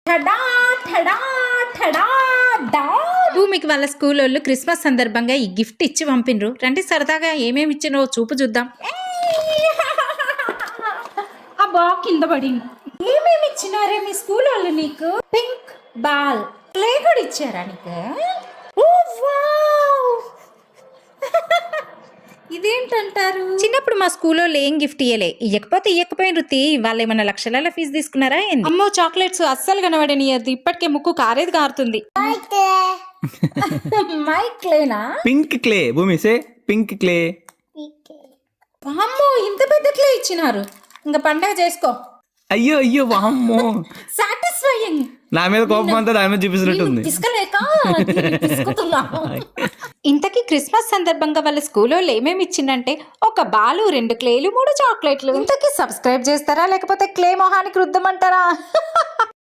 Ta-da ta-da ta-da డా. భూమికి వాళ్ళ స్కూల్ వాళ్ళు క్రిస్మస్ సందర్భంగా ఈ గిఫ్ట్ ఇచ్చి పంపిండ్రు. రండి సరదాగా ఏమేమి ఇచ్చినో చూపు చూద్దాం. అబ్బా కింద పడింది. ఏమేమి ఇచ్చినారే మీ స్కూల్ వాళ్ళు నీకు? పింక్ బాల్ ప్లే కూడా ఇచ్చారా నీకు? ఓ వావ్ ఇదేంటంటారు? చిన్నప్పుడు మా స్కూల్లో ఏం గిఫ్ట్ ఇయ్యకపోయిన వృత్తి వాళ్ళు ఏమన్నా లక్షల ఫీజు తీసుకున్నారా ఏంది? అమ్మో చాక్లెట్స్ అస్సలు కనబడనియద్దు, ఇప్పటికే ముక్కు కారేది కారుతుంది. మైక్ లేనా? పింక్ క్లే భూమి సే పింక్ క్లే. అమ్మో ఇంత పెద్ద క్లే ఇచ్చినారు. ఇంకా పండగ చేసుకో. అయ్యో అయ్యో వామ్మో, సాటిస్ఫైయింగ్. నా మీద కోపం అంతా దాని మీద చూపిస్తున్నట్టుంది. పిసుకలేక పిసుకుతున్నా. ఇంతకీ క్రిస్మస్ సందర్భంగా వాళ్ళ స్కూల్లో ఏమేమి ఇచ్చిందంటే ఒక బాలు, 2 క్లేలు, 3 చాక్లెట్లు. ఇంతకీ సబ్స్క్రైబ్ చేస్తారా లేకపోతే క్లే మొహానికి రుద్దమంటారా?